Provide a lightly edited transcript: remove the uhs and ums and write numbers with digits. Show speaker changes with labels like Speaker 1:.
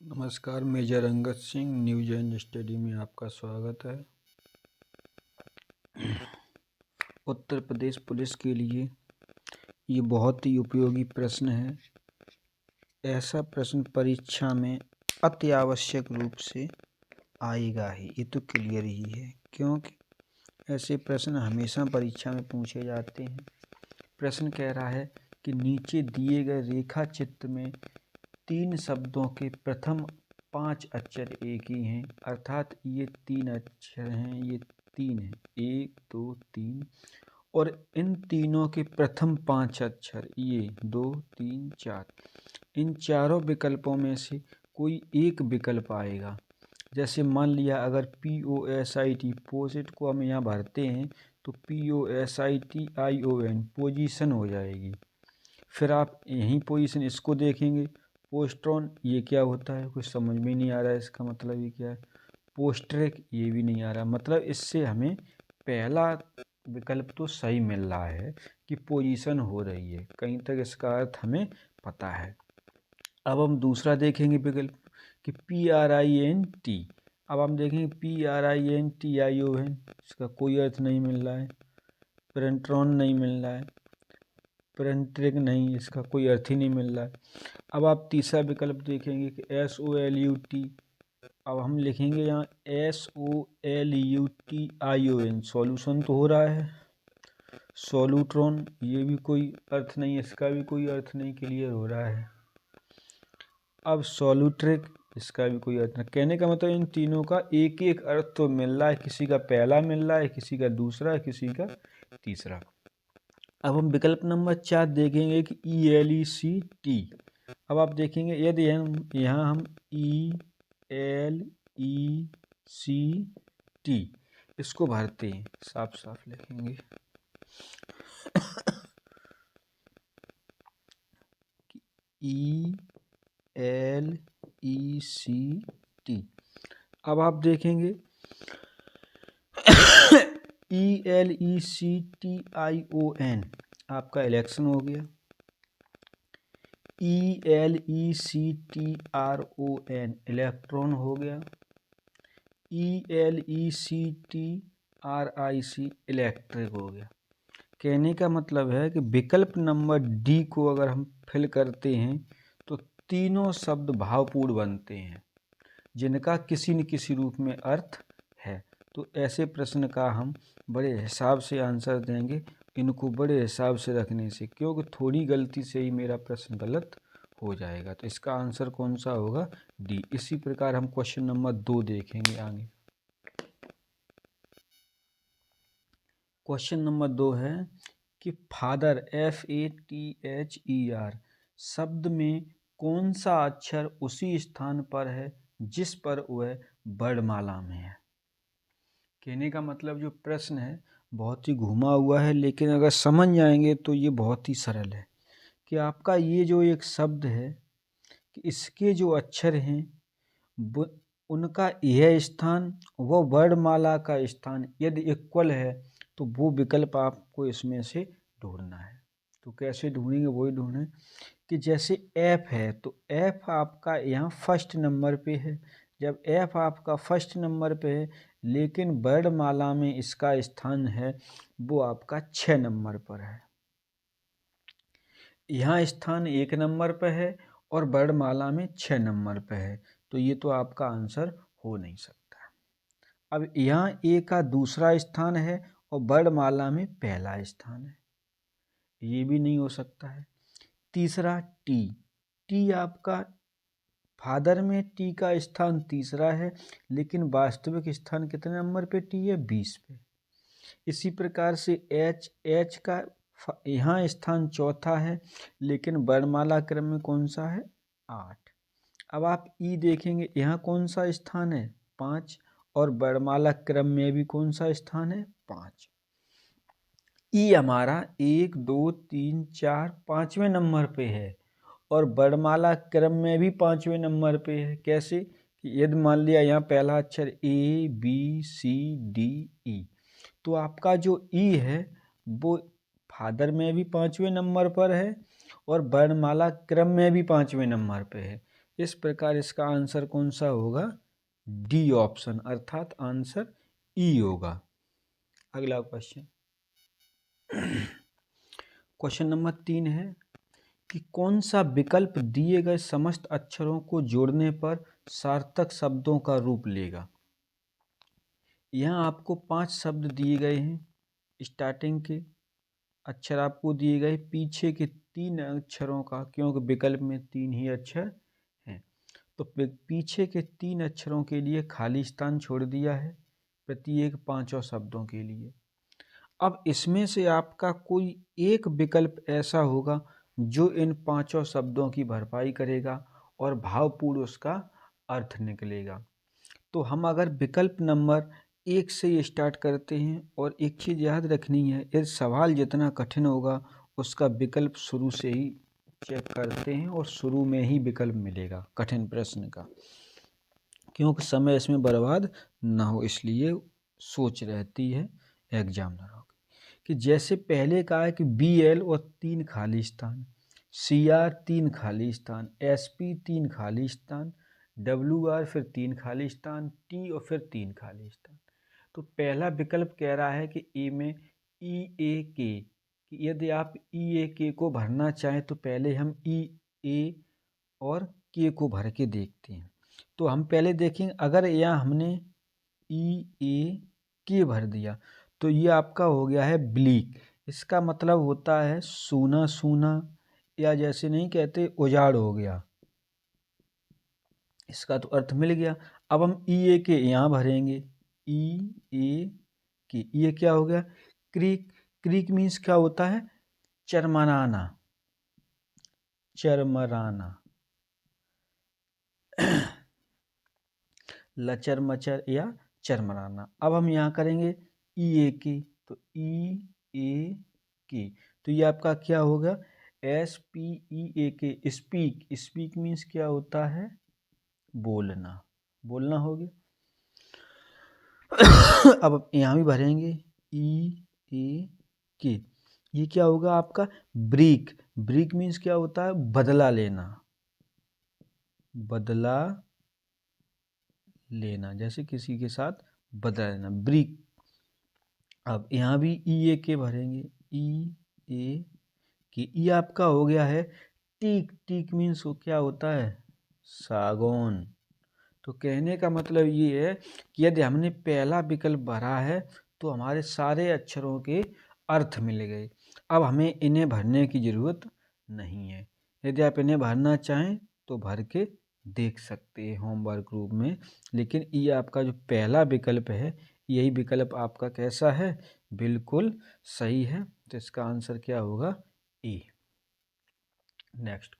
Speaker 1: नमस्कार, major Angad Singh news and study में आपका स्वागत है। उत्तर प्रदेश पुलिस के लिए ये बहुत ही उपयोगी प्रश्न है। ऐसा प्रश्न परीक्षा में अति आवश्यक रूप से आएगा ही, ये तो क्लियर ही है, क्योंकि ऐसे प्रश्न हमेशा परीक्षा में पूछे जाते हैं। प्रश्न कह रहा है कि नीचे दिए गए रेखा चित्र में 3 शब्दों के प्रथम 5 अक्षर एक ही हैं, अर्थात ये 3 अक्षर हैं, ये 3 हैं, 1 2 3, और इन तीनों के प्रथम 5 अक्षर ये 2 3 4, इन चारों विकल्पों में से कोई एक विकल्प आएगा। जैसे मान लिया अगर POSIT पोसिट को हम यहाँ भरते हैं तो POSITION पोजीशन हो जाएगी। फिर आप यहीं पोजीशन इसको देखेंगे, पोस्ट्रॉन ये क्या होता है, कुछ समझ में नहीं आ रहा है, इसका मतलब ये क्या है। पोस्ट्रेक ये भी नहीं आ रहा, मतलब इससे हमें पहला विकल्प तो सही मिल रहा है कि पोजीशन हो रही है, कहीं तक इसका अर्थ हमें पता है। अब हम दूसरा देखेंगे विकल्प कि PRINT। अब हम देखेंगे PRINTION, इसका कोई अर्थ नहीं मिल रहा है। पेरेंट्रॉन नहीं मिल रहा है, पेरेंट्रिक नहीं, इसका कोई अर्थ ही नहीं मिल रहा है। अब आप तीसरा विकल्प देखेंगे कि SOLUT। अब हम लिखेंगे यहाँ SOLUTION, सॉल्यूशन तो हो रहा है। सोलूट्रॉन ये भी कोई अर्थ नहीं, इसका भी कोई अर्थ नहीं क्लियर हो रहा है। अब सोलूट्रिक, इसका भी कोई अर्थ नहीं। कहने का मतलब इन तीनों का एक एक अर्थ तो मिल रहा है, किसी का पहला मिल रहा है, किसी का दूसरा, किसी का तीसरा। अब हम विकल्प नंबर 4 देखेंगे कि ELECT। अब आप देखेंगे यदि हम यहाँ ELECT इसको भरते हैं, साफ साफ लिखेंगे ELECT। अब आप देखेंगे ELECTION आपका इलेक्शन हो गया। ELECTRON इलेक्ट्रॉन हो गया। ELECTRIC इलेक्ट्रिक हो गया। कहने का मतलब है कि विकल्प नंबर डी को अगर हम फिल करते हैं तो तीनों शब्द भावपूर्ण बनते हैं, जिनका किसी न किसी रूप में अर्थ है। तो ऐसे प्रश्न का हम बड़े हिसाब से आंसर देंगे, इनको बड़े हिसाब से रखने से, क्योंकि थोड़ी गलती से ही मेरा प्रश्न गलत हो जाएगा। तो इसका आंसर कौन सा होगा, डी। इसी प्रकार हम क्वेश्चन नंबर 2 देखेंगे आगे। क्वेश्चन नंबर 2 है कि फादर FATHER शब्द में कौन सा अक्षर उसी स्थान पर है जिस पर वह वर्णमाला में है। कहने का मतलब जो प्रश्न है बहुत ही घुमा हुआ है, लेकिन अगर समझ जाएंगे तो ये बहुत ही सरल है कि आपका ये जो एक शब्द है कि इसके जो अक्षर हैं उनका यह स्थान वो वर्णमाला का स्थान यदि इक्वल है तो वो विकल्प आपको इसमें से ढूंढना है। तो कैसे ढूंढेंगे, वही ढूंढें कि जैसे F है तो F आपका यहाँ फर्स्ट नंबर पे है। जब F आपका फर्स्ट नंबर पे है लेकिन वर्णमाला में इसका स्थान है वो आपका 6 नंबर पर है। यहाँ स्थान 1 नंबर पे है और वर्णमाला में 6 नंबर पे है, तो ये तो आपका आंसर हो नहीं सकता। अब यहाँ ए का दूसरा स्थान है और वर्णमाला में पहला स्थान है, ये भी नहीं हो सकता है। तीसरा टी आपका फादर में टी का स्थान तीसरा है, लेकिन वास्तविक स्थान कितने नंबर पे टी है, 20 पे। इसी प्रकार से एच का यहाँ स्थान चौथा है, लेकिन वर्णमाला क्रम में कौन सा है, 8। अब आप ई देखेंगे यहाँ कौन सा स्थान है, 5, और वर्णमाला क्रम में भी कौन सा स्थान है, 5। ई हमारा 1 2 3 4 5वें नंबर पे है और वर्णमाला क्रम में भी 5वें नंबर पे है। कैसे, यदि मान लिया यहाँ पहला अक्षर ABCDE, तो आपका जो ई है वो फादर में भी 5वें नंबर पर है और वर्णमाला क्रम में भी 5वें नंबर पे है। इस प्रकार इसका आंसर कौन सा होगा? डी ऑप्शन, अर्थात आंसर ई होगा। अगला क्वेश्चन, क्वेश्चन नंबर 3 है कि कौन सा विकल्प दिए गए समस्त अक्षरों को जोड़ने पर सार्थक शब्दों का रूप लेगा। यहाँ आपको 5 शब्द दिए गए हैं, स्टार्टिंग के अक्षर आपको दिए गए, पीछे के 3 अक्षरों का, क्योंकि विकल्प में 3 ही अक्षर हैं, तो पीछे के 3 अक्षरों के लिए खाली स्थान छोड़ दिया है, प्रत्येक 5 शब्दों के लिए। अब इसमें से आपका कोई एक विकल्प ऐसा होगा जो इन 5 शब्दों की भरपाई करेगा और भावपूर्ण उसका अर्थ निकलेगा। तो हम अगर विकल्प नंबर 1 से स्टार्ट करते हैं, और एक चीज़ याद रखनी है, यदि सवाल जितना कठिन होगा उसका विकल्प शुरू से ही चेक करते हैं और शुरू में ही विकल्प मिलेगा कठिन प्रश्न का, क्योंकि समय इसमें बर्बाद ना हो, इसलिए सोच रहती है एग्जामिनरों की। कि जैसे पहले कहा है कि BL और 3 खाली स्थान, CR 3 खाली स्थान, SP 3 खाली स्थान, WR फिर 3 खाली स्थान, T और फिर 3 खाली स्थान। तो पहला विकल्प कह रहा है कि ए में EAK, कि यदि आप EAK को भरना चाहें तो पहले हम EA और K को भर के देखते हैं। तो हम पहले देखेंगे, अगर यहाँ हमने EAK भर दिया तो ये आपका हो गया है ब्लीक। इसका मतलब होता है सूना सूना, या जैसे नहीं कहते उजाड़ हो गया, इसका तो अर्थ मिल गया। अब हम EAK यहाँ भरेंगे, EAK, ये क्या हो गया? क्रीक। क्रीक मीन्स क्या होता है? चरमराना, चरमराना, लचर मचर या चरमराना। अब हम यहाँ करेंगे EAK, तो EAK, तो ये आपका क्या होगा? SPEAK, speak. स्पीक मीन्स क्या होता है? बोलना, बोलना हो गया। अब यहाँ भी भरेंगे EAK, ये क्या होगा आपका? ब्रीक। ब्रीक मीन्स क्या होता है? बदला लेना, बदला लेना, जैसे किसी के साथ बदला लेना, ब्रीक। अब यहाँ भी EAK भरेंगे, EAK, ये आपका हो गया है टीक। टीक मीन्स क्या होता है? सागौन। तो कहने का मतलब ये है कि यदि हमने पहला विकल्प भरा है तो हमारे सारे अक्षरों के अर्थ मिल गए। अब हमें इन्हें भरने की ज़रूरत नहीं है। यदि आप इन्हें भरना चाहें तो भर के देख सकते हैं होमवर्क ग्रुप में, लेकिन ये आपका जो पहला विकल्प है, यही विकल्प आपका कैसा है? बिल्कुल सही है। तो इसका आंसर क्या होगा? ए। नेक्स्ट